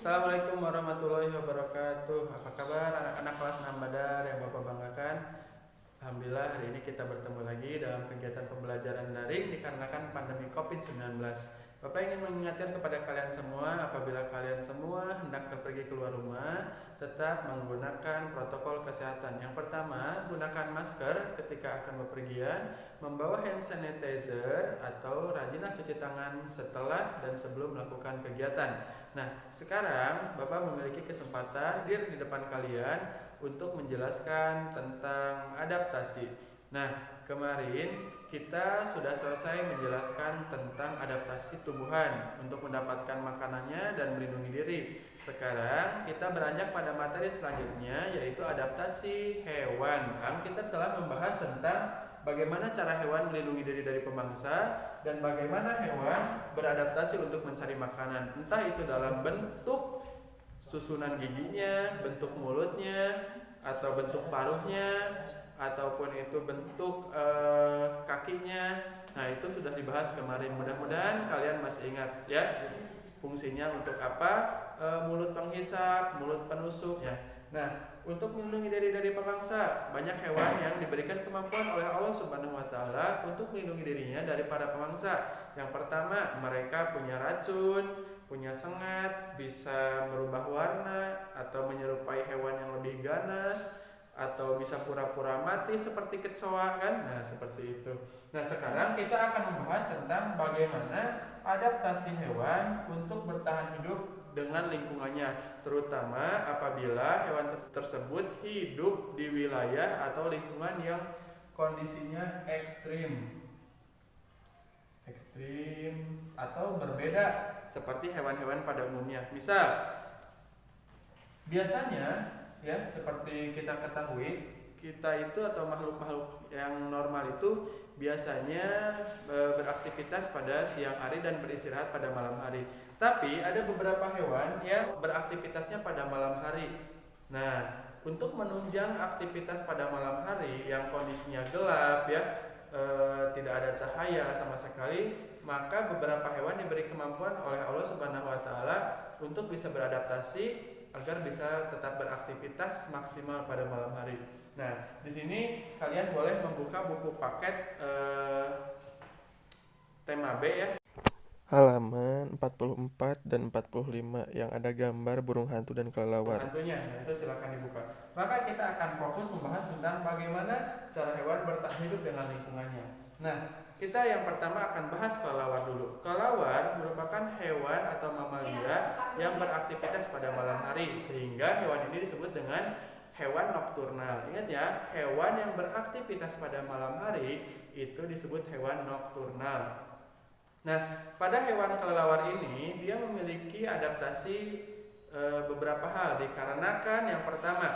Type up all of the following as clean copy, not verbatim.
Assalamualaikum warahmatullahi wabarakatuh. Apa kabar anak-anak kelas 6 Badar yang Bapak banggakan? Alhamdulillah hari ini kita bertemu lagi dalam kegiatan pembelajaran daring dikarenakan pandemi COVID-19. Bapak ingin mengingatkan kepada kalian semua apabila kalian semua hendak pergi keluar rumah, tetap menggunakan protokol kesehatan. Yang pertama, gunakan masker ketika akan bepergian, membawa hand sanitizer atau rajinlah cuci tangan setelah dan sebelum melakukan kegiatan. Nah, sekarang Bapak memiliki kesempatan hadir di depan kalian untuk menjelaskan tentang adaptasi. Nah, kemarin kita sudah selesai menjelaskan tentang adaptasi tumbuhan untuk mendapatkan makanannya dan melindungi diri. Sekarang kita beranjak pada materi selanjutnya, yaitu adaptasi hewan. Kita telah membahas tentang bagaimana cara hewan melindungi diri dari pemangsa dan bagaimana hewan beradaptasi untuk mencari makanan, entah itu dalam bentuk susunan giginya, bentuk mulutnya, atau bentuk paruhnya, ataupun itu bentuk kakinya. Nah, itu sudah dibahas kemarin. Mudah-mudahan kalian masih ingat ya, fungsinya untuk apa, mulut penghisap, mulut penusuk ya. Nah, untuk melindungi diri dari pemangsa, banyak hewan yang diberikan kemampuan oleh Allah Subhanahu wa taala untuk melindungi dirinya daripada pemangsa. Yang pertama, mereka punya racun, punya sengat, bisa merubah warna atau menyerupai hewan yang lebih ganas, atau bisa pura-pura mati seperti kecoa kan. Nah, seperti itu. Nah, sekarang kita akan membahas tentang bagaimana adaptasi hewan untuk bertahan hidup dengan lingkungannya, terutama apabila hewan tersebut hidup di wilayah atau lingkungan yang kondisinya ekstrim atau berbeda seperti hewan-hewan pada umumnya. Misal, biasanya ya, seperti kita ketahui, kita itu atau makhluk-makhluk yang normal itu biasanya beraktivitas pada siang hari dan beristirahat pada malam hari. Tapi ada beberapa hewan yang beraktivitasnya pada malam hari. Nah, untuk menunjang aktivitas pada malam hari yang kondisinya gelap ya, tidak ada cahaya sama sekali, maka beberapa hewan diberi kemampuan oleh Allah Subhanahu wa taala untuk bisa beradaptasi agar bisa tetap beraktivitas maksimal pada malam hari. Nah, di sini kalian boleh membuka buku paket tema B ya. Halaman 44 dan 45 yang ada gambar burung hantu dan kelelawar. Hantunya, itu silakan dibuka. Maka kita akan fokus membahas tentang bagaimana cara hewan bertahan hidup dengan lingkungannya. Nah, kita yang pertama akan bahas kelelawar dulu. Kelelawar merupakan hewan atau mamalia yang beraktivitas pada malam hari, sehingga hewan ini disebut dengan hewan nokturnal. Ingat ya, hewan yang beraktivitas pada malam hari itu disebut hewan nokturnal. Nah, pada hewan kelelawar ini dia memiliki adaptasi beberapa hal, dikarenakan yang pertama,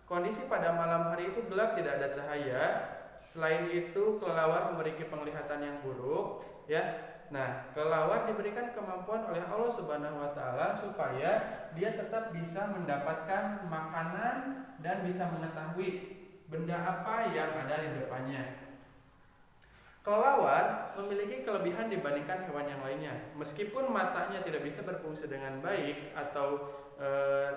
kondisi pada malam hari itu gelap, tidak ada cahaya. Selain itu, kelelawar memiliki penglihatan yang buruk ya. Nah, kelelawar diberikan kemampuan oleh Allah Subhanahu wa taala supaya dia tetap bisa mendapatkan makanan dan bisa mengetahui benda apa yang ada di depannya. Kelelawar memiliki kelebihan dibandingkan hewan yang lainnya. Meskipun matanya tidak bisa berfungsi dengan baik atau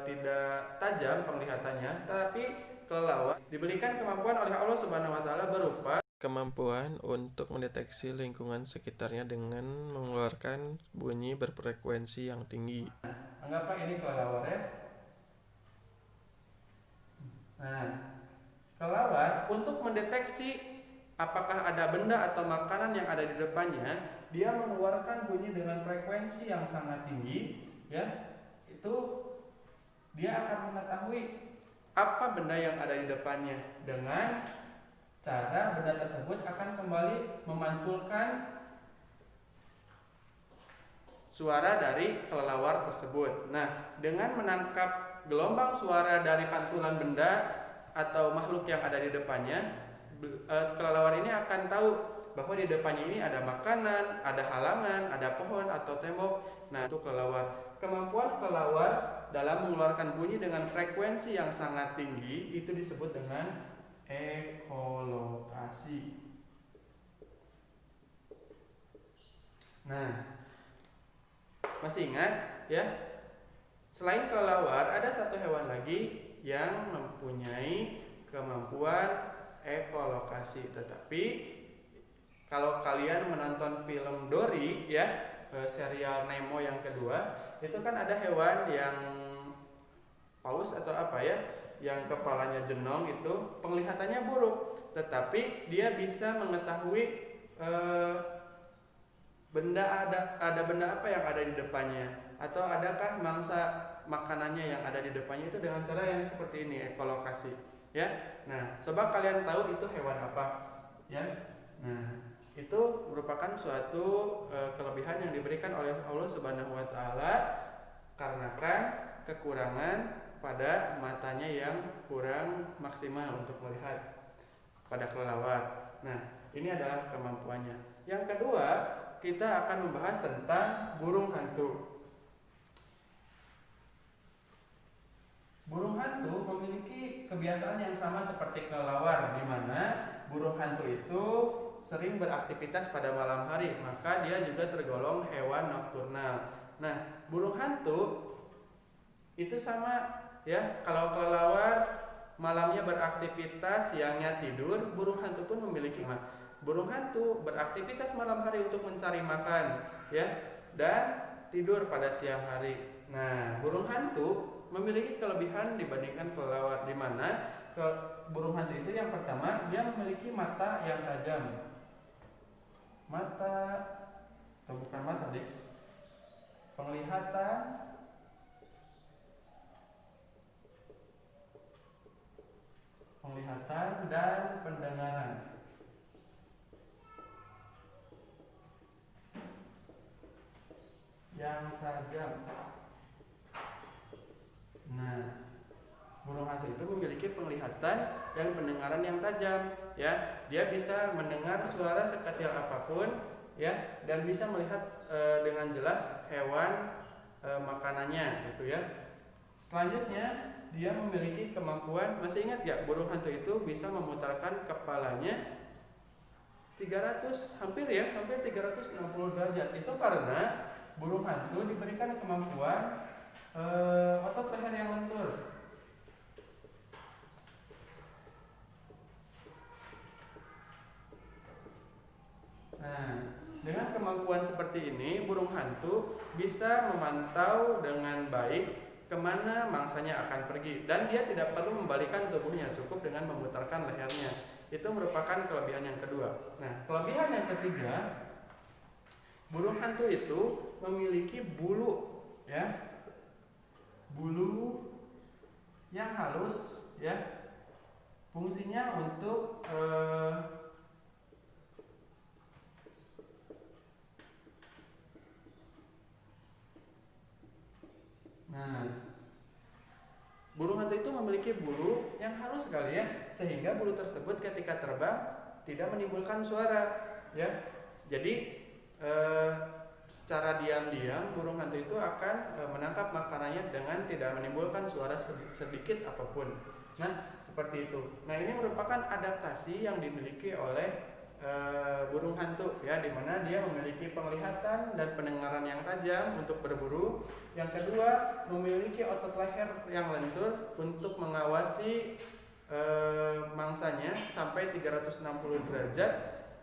tidak tajam penglihatannya, tapi kelelawar diberikan kemampuan oleh Allah Subhanahu wa taala berupa Kemampuan untuk mendeteksi lingkungan sekitarnya dengan mengeluarkan bunyi berfrekuensi yang tinggi. Anggaplah ini kelelawar ya. Nah, kelelawar untuk mendeteksi apakah ada benda atau makanan yang ada di depannya, dia mengeluarkan bunyi dengan frekuensi yang sangat tinggi ya. Itu dia akan mengetahui apa benda yang ada di depannya dengan cara benda tersebut akan kembali memantulkan suara dari kelelawar tersebut. Nah, dengan menangkap gelombang suara dari pantulan benda atau makhluk yang ada di depannya, kelelawar ini akan tahu bahwa di depannya ini ada makanan, ada halangan, ada pohon atau tembok. Nah, itu kelelawar. Kemampuan kelelawar dalam mengeluarkan bunyi dengan frekuensi yang sangat tinggi itu disebut dengan ekolokasi. Nah, masih ingat ya? Selain kelelawar, ada satu hewan lagi yang mempunyai kemampuan ekolokasi. Tetapi kalau kalian menonton film Dory ya, serial Nemo yang kedua, itu kan ada hewan yang paus atau apa ya, yang kepalanya jenong, itu penglihatannya buruk, tetapi dia bisa mengetahui ada benda apa yang ada di depannya, atau adakah mangsa makanannya yang ada di depannya, itu dengan cara yang seperti ini, ekolokasi ya. Nah, coba kalian tahu itu hewan apa ya. Nah, itu merupakan suatu kelebihan yang diberikan oleh Allah Subhanahu wa taala karena kekurangan pada matanya yang kurang maksimal untuk melihat pada kelelawar. Nah, ini adalah kemampuannya. Yang kedua, kita akan membahas tentang burung hantu. Burung hantu memiliki kebiasaan yang sama seperti kelelawar, di mana burung hantu itu sering beraktivitas pada malam hari, maka dia juga tergolong hewan nokturnal. Nah, burung hantu itu sama ya, kalau kelelawar malamnya beraktivitas, siangnya tidur, burung hantu pun memiliki. Burung hantu beraktivitas malam hari untuk mencari makan ya, dan tidur pada siang hari. Nah, burung hantu memiliki kelebihan dibandingkan kelelawar, di mana burung hantu itu yang pertama, dia memiliki mata yang tajam. Penglihatan dan pendengaran. Yang tajam. Nah, burung hantu itu memiliki penglihatan dan pendengaran yang tajam ya. Dia bisa mendengar suara sekecil apapun ya, dan bisa melihat dengan jelas hewan makanannya gitu ya. Selanjutnya, dia memiliki kemampuan, masih ingat ya, burung hantu itu bisa memutarkan kepalanya hampir 360 derajat. Itu karena burung hantu diberikan kemampuan otot leher yang lentur. Nah, dengan kemampuan seperti ini, burung hantu bisa memantau dengan baik kemana mangsanya akan pergi, dan dia tidak perlu membalikan tubuhnya, cukup dengan memutarkan lehernya. Itu merupakan kelebihan yang kedua. Nah, kelebihan yang ketiga, burung hantu itu memiliki bulu ya, bulu yang halus ya, fungsinya untuk burung hantu itu memiliki bulu yang halus sekali ya, sehingga bulu tersebut ketika terbang tidak menimbulkan suara ya. Jadi secara diam-diam burung hantu itu akan menangkap makanannya dengan tidak menimbulkan suara sedikit apapun. Nah, seperti itu. Nah, ini merupakan adaptasi yang dimiliki oleh burung hantu ya, dimana dia memiliki penglihatan dan pendengaran yang tajam untuk berburu. Yang kedua, memiliki otot leher yang lentur untuk mengawasi mangsanya sampai 360 derajat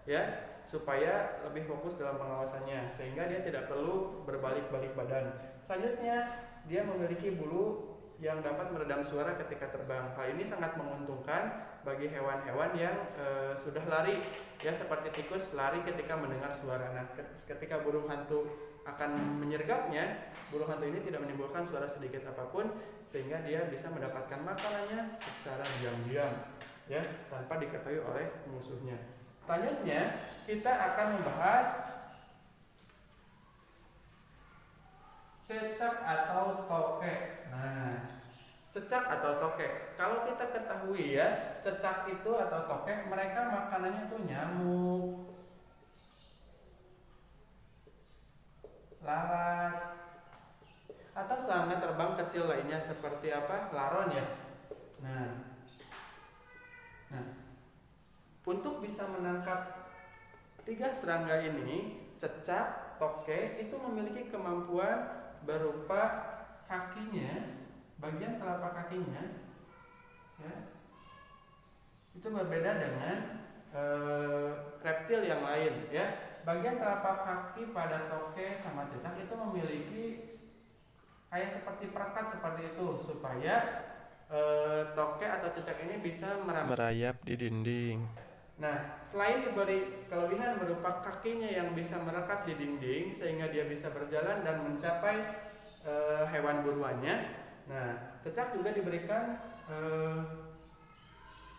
ya, supaya lebih fokus dalam pengawasannya, sehingga dia tidak perlu berbalik-balik badan. Selanjutnya, dia memiliki bulu yang dapat meredam suara ketika terbang. Hal ini sangat menguntungkan bagi hewan-hewan yang sudah lari ya, seperti tikus lari ketika mendengar suara. Nah, ketika burung hantu akan menyergapnya, burung hantu ini tidak menimbulkan suara sedikit apapun, sehingga dia bisa mendapatkan makanannya secara diam-diam ya, tanpa diketahui oleh musuhnya. Selanjutnya, kita akan membahas cecak atau tokek. Nah, cecak atau tokek, kalau kita ketahui ya, cecak itu atau tokek, mereka makanannya tuh nyamuk, lalat, atau serangga terbang kecil lainnya seperti apa, laron ya. Nah, untuk bisa menangkap tiga serangga ini, cecak, tokek itu memiliki kemampuan berupa kakinya, bagian telapak kakinya, ya, itu berbeda dengan reptil yang lain, ya. Bagian telapak kaki pada toke sama cecak itu memiliki kayak seperti perekat seperti itu supaya toke atau cecak ini bisa merayap di dinding. Nah, selain diberi kelebihan berupa kakinya yang bisa merekat di dinding sehingga dia bisa berjalan dan mencapai hewan buruannya. Nah, cecak juga diberikan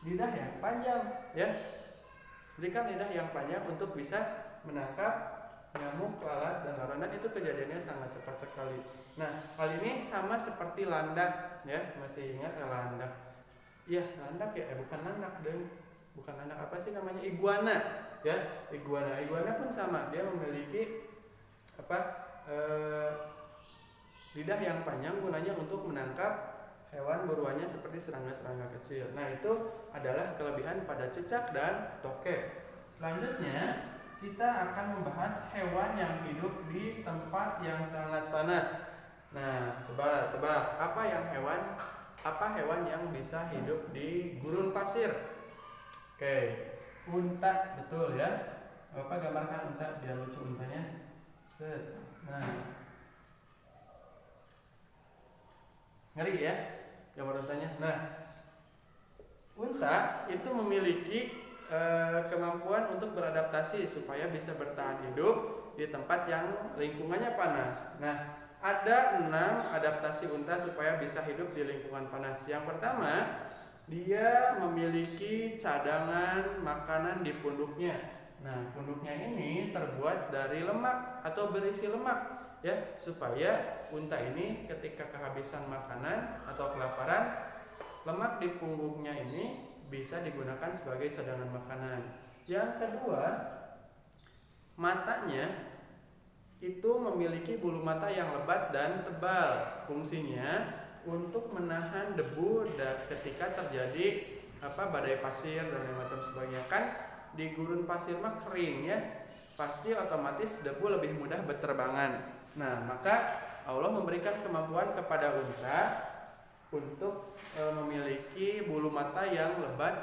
lidah yang panjang, ya. Berikan lidah yang panjang untuk bisa menangkap nyamuk, lalat, dan larangan. Itu kejadiannya sangat cepat sekali. Nah, hal ini sama seperti landak, ya. Masih ingat ya landak? Iya, landak ya, bukan landak deh. Bukan landak, apa sih namanya? Iguana, ya. Iguana pun sama, dia memiliki lidah yang panjang gunanya untuk menangkap hewan buruannya seperti serangga-serangga kecil. Nah, itu adalah kelebihan pada cecak dan toke. Selanjutnya, kita akan membahas hewan yang hidup di tempat yang sangat panas. Nah, coba tebak apa hewan yang bisa hidup di gurun pasir? Oke, unta, betul ya. Bapak gambarkan unta biar lucu untanya. Set. Nah, ngeri ya gambar untanya. Nah, unta itu memiliki kemampuan untuk beradaptasi supaya bisa bertahan hidup di tempat yang lingkungannya panas. Nah, ada 6 adaptasi unta supaya bisa hidup di lingkungan panas. Yang pertama, dia memiliki cadangan makanan di punduknya. Nah, punduknya ini terbuat dari lemak atau berisi lemak, ya, supaya unta ini ketika kehabisan makanan atau kelaparan, lemak di punggungnya ini bisa digunakan sebagai cadangan makanan. Yang kedua, matanya itu memiliki bulu mata yang lebat dan tebal. Fungsinya untuk menahan debu ketika terjadi badai pasir dan macam sebagainya. Kan di gurun pasir mah kering ya, pasti otomatis debu lebih mudah berterbangan. Nah, maka Allah memberikan kemampuan kepada unta untuk memiliki bulu mata yang lebat,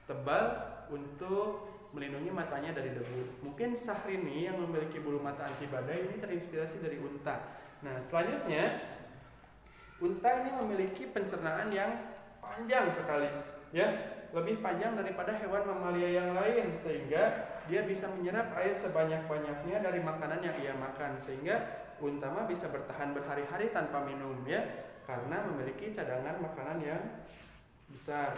tebal untuk melindungi matanya dari debu. Mungkin Syahrini yang memiliki bulu mata anti badai ini terinspirasi dari unta. Nah, selanjutnya unta ini memiliki pencernaan yang panjang sekali, ya, lebih panjang daripada hewan mamalia yang lain, sehingga dia bisa menyerap air sebanyak-banyaknya dari makanan yang ia makan, sehingga unta mah bisa bertahan berhari-hari tanpa minum, ya, karena memiliki cadangan makanan yang besar,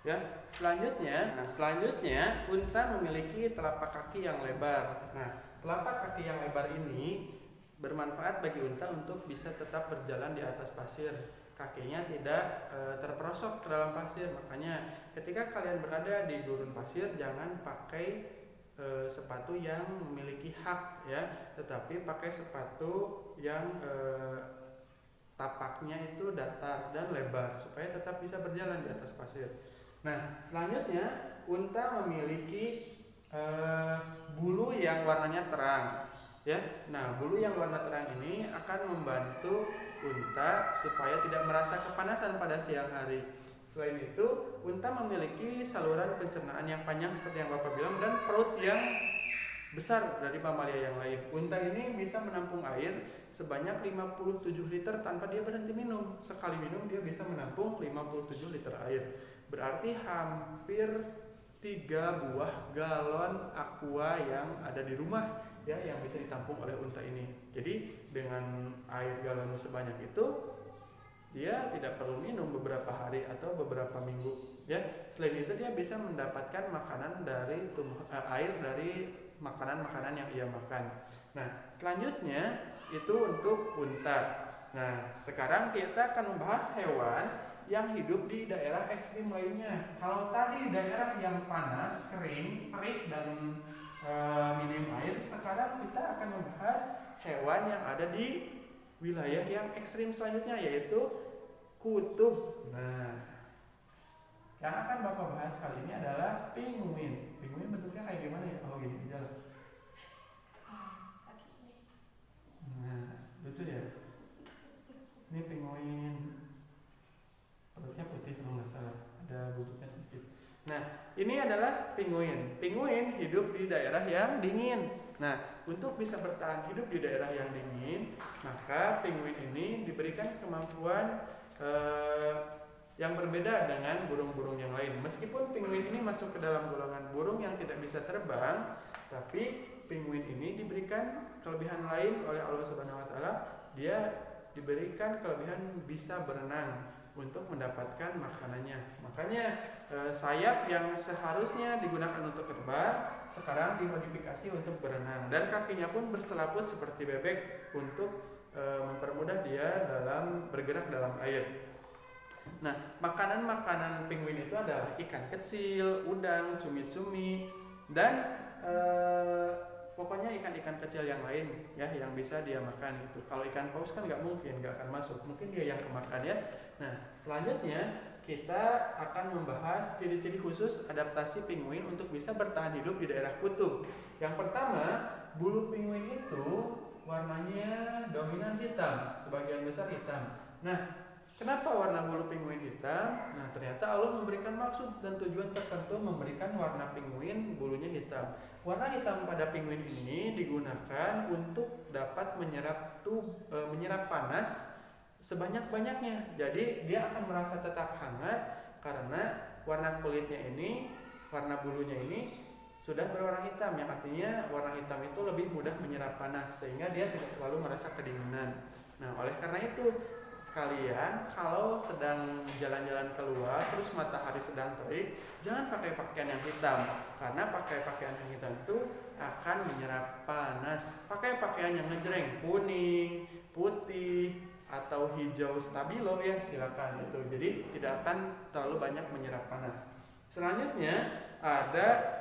ya. Selanjutnya unta memiliki telapak kaki yang lebar. Nah, telapak kaki yang lebar ini bermanfaat bagi unta untuk bisa tetap berjalan di atas pasir. Kakinya tidak terperosok ke dalam pasir. Makanya ketika kalian berada di gurun pasir, jangan pakai sepatu yang memiliki hak, ya, tetapi pakai sepatu yang tapaknya itu datar dan lebar supaya tetap bisa berjalan di atas pasir. Nah, selanjutnya unta memiliki bulu yang warnanya terang, ya. Nah, bulu yang warna terang ini akan membantu unta supaya tidak merasa kepanasan pada siang hari. Selain itu, unta memiliki saluran pencernaan yang panjang seperti yang Bapak bilang dan perut yang besar dari mamalia yang lain. Unta ini bisa menampung air sebanyak 57 liter tanpa dia berhenti minum. Sekali minum dia bisa menampung 57 liter air. Berarti hampir 3 buah galon aqua yang ada di rumah, ya, yang bisa ditampung oleh unta ini. Jadi dengan air galon sebanyak itu dia tidak perlu minum beberapa hari atau beberapa minggu, ya. Selain itu dia bisa mendapatkan makanan dari air dari makanan-makanan yang ia makan. Nah, selanjutnya itu untuk unta. Nah, sekarang kita akan membahas hewan yang hidup di daerah ekstrim lainnya. Kalau tadi daerah yang panas, kering, terik, dan minim air, sekarang kita akan membahas hewan yang ada di wilayah yang ekstrim selanjutnya, yaitu kutub. Nah, yang akan Bapak bahas kali ini adalah penguin. Penguin bentuknya kayak gimana ya? Oh, gini aja lah. Nah, lucu ya. Ini Ini adalah penguin. Penguin hidup di daerah yang dingin. Nah, untuk bisa bertahan hidup di daerah yang dingin, maka penguin ini diberikan kemampuan yang berbeda dengan burung-burung yang lain. Meskipun penguin ini masuk ke dalam golongan burung yang tidak bisa terbang, tapi penguin ini diberikan kelebihan lain oleh Allah Subhanahu wa taala. Dia diberikan kelebihan bisa berenang untuk mendapatkan makanannya. Makanya sayap yang seharusnya digunakan untuk terbang sekarang dimodifikasi untuk berenang, dan kakinya pun berselaput seperti bebek untuk mempermudah dia dalam bergerak dalam air. Nah, makanan-makanan penguin itu adalah ikan kecil, udang, cumi-cumi, dan pokoknya ikan-ikan kecil yang lain ya yang bisa dia makan itu. Kalau ikan paus kan nggak mungkin, nggak akan masuk, mungkin dia yang kemakan ya. Nah, selanjutnya kita akan membahas ciri-ciri khusus adaptasi penguin untuk bisa bertahan hidup di daerah kutub. Yang pertama, bulu penguin itu warnanya dominan hitam, sebagian besar hitam. Nah, kenapa warna bulu penguin hitam? Nah, ternyata Allah memberikan maksud dan tujuan tertentu memberikan warna penguin bulunya hitam. Warna hitam pada penguin ini digunakan untuk dapat menyerap panas sebanyak-banyaknya. Jadi dia akan merasa tetap hangat karena warna kulitnya ini, warna bulunya ini sudah berwarna hitam, yang artinya warna hitam itu lebih mudah menyerap panas sehingga dia tidak terlalu merasa kedinginan. Nah, oleh karena itu kalian kalau sedang jalan-jalan keluar terus matahari sedang terik, jangan pakai pakaian yang hitam, karena pakai pakaian yang hitam itu akan menyerap panas. Pakai pakaian yang ngejreng, kuning, putih, atau hijau stabilo ya silakan itu. Jadi tidak akan terlalu banyak menyerap panas. Selanjutnya ada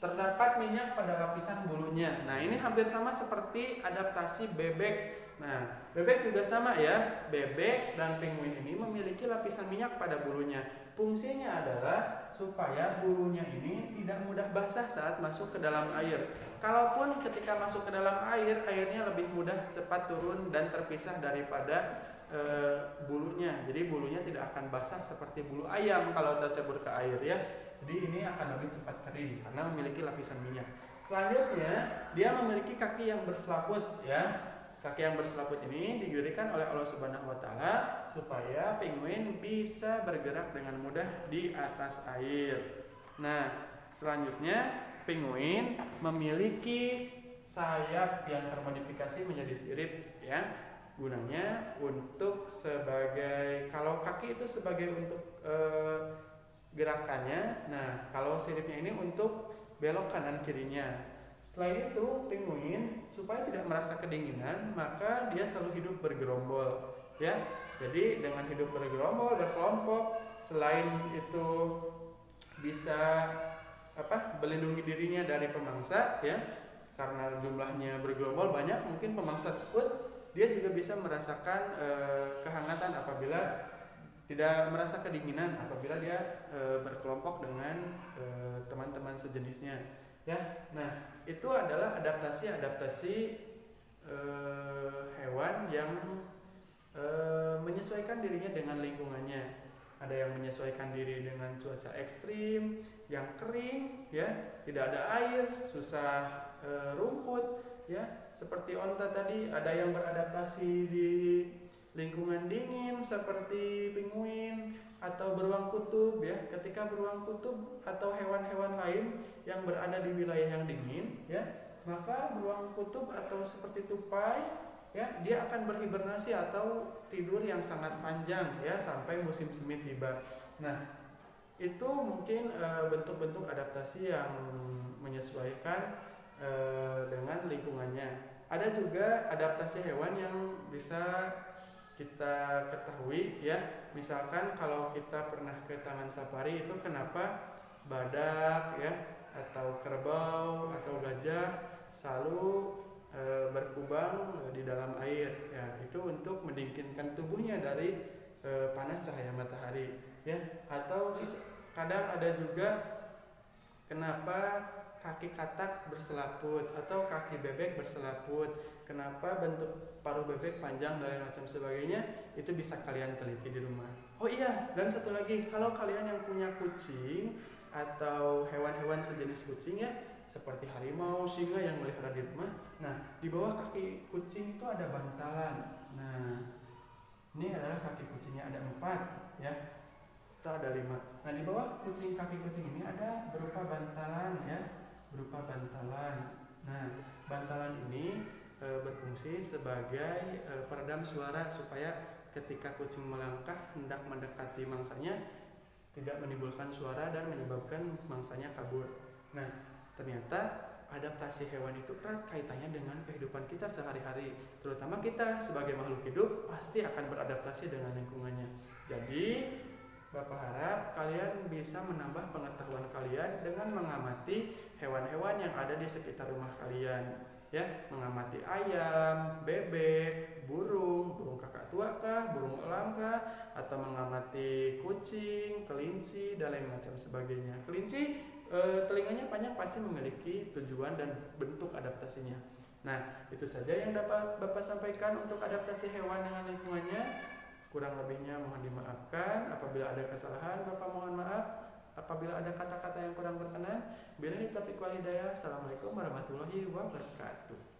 terdapat minyak pada lapisan bulunya. Nah, ini hampir sama seperti adaptasi bebek. Nah, bebek juga sama ya. Bebek dan penguin ini memiliki lapisan minyak pada bulunya. Fungsinya adalah supaya bulunya ini tidak mudah basah saat masuk ke dalam air. Kalaupun ketika masuk ke dalam air, airnya lebih mudah cepat turun dan terpisah daripada bulunya. Jadi bulunya tidak akan basah seperti bulu ayam kalau tercebur ke air ya. Jadi ini akan lebih cepat kering karena memiliki lapisan minyak. Selanjutnya, dia memiliki kaki yang berselaput ya. Kaki yang berselaput ini diberikan oleh Allah Subhanahu wa taala supaya penguin bisa bergerak dengan mudah di atas air. Nah, selanjutnya penguin memiliki sayap yang termodifikasi menjadi sirip ya. Gunanya untuk sebagai, kalau kaki itu sebagai untuk gerakannya. Nah, kalau siripnya ini untuk belok kanan kirinya. Selain itu, penguin supaya tidak merasa kedinginan, maka dia selalu hidup bergerombol, ya. Jadi dengan hidup bergerombol, berkelompok, selain itu bisa melindungi dirinya dari pemangsa, ya. Karena jumlahnya bergerombol banyak, mungkin pemangsa takut, dia juga bisa merasakan kehangatan apabila tidak merasa kedinginan apabila dia berkelompok dengan teman-teman sejenisnya. Ya, nah itu adalah adaptasi hewan yang menyesuaikan dirinya dengan lingkungannya. Ada yang menyesuaikan diri dengan cuaca ekstrim, yang kering, ya, tidak ada air, susah rumput, ya, seperti onta tadi. Ada yang beradaptasi di lingkungan dingin seperti penguin atau beruang kutub ya. Ketika beruang kutub atau hewan-hewan lain yang berada di wilayah yang dingin ya, maka beruang kutub atau seperti tupai ya, dia akan berhibernasi atau tidur yang sangat panjang ya sampai musim semi tiba. Nah, itu mungkin bentuk-bentuk adaptasi yang menyesuaikan dengan lingkungannya. Ada juga adaptasi hewan yang bisa kita ketahui ya, misalkan kalau kita pernah ke taman safari itu kenapa badak ya atau kerbau atau gajah selalu berkubang di dalam air ya, itu untuk mendinginkan tubuhnya dari panas cahaya matahari ya. Atau kadang ada juga kenapa kaki katak berselaput atau kaki bebek berselaput. Kenapa bentuk paruh bebek panjang dan lain macam sebagainya, itu bisa kalian teliti di rumah. Oh iya, dan satu lagi, kalau kalian yang punya kucing atau hewan-hewan sejenis kucing ya, seperti harimau, singa yang melihara di rumah, nah di bawah kaki kucing itu ada bantalan. Nah, ini adalah kaki kucingnya, ada 4 ya, itu ada 5. Nah di bawah kaki kucing ini ada berupa bantalan ya, berupa bantalan. Nah bantalan ini berfungsi sebagai peredam suara supaya ketika kucing melangkah hendak mendekati mangsanya tidak menimbulkan suara dan menyebabkan mangsanya kabur. Nah ternyata adaptasi hewan itu erat kaitannya dengan kehidupan kita sehari-hari. Terutama kita sebagai makhluk hidup pasti akan beradaptasi dengan lingkungannya. Jadi Bapak harap kalian bisa menambah pengetahuan kalian dengan mengamati hewan-hewan yang ada di sekitar rumah kalian. Ya, mengamati ayam, bebek, burung kakak tua kah, burung elang kah, atau mengamati kucing, kelinci, dan lain macam sebagainya. Kelinci telinganya panjang pasti memiliki tujuan dan bentuk adaptasinya. Nah, itu saja yang dapat Bapak sampaikan untuk adaptasi hewan dengan lingkungannya. Kurang lebihnya mohon dimaafkan. Apabila ada kesalahan, Bapak mohon maaf. Apabila ada kata-kata yang kurang berkenan, billahi taufiq wal hidayah. Assalamualaikum warahmatullahi wabarakatuh.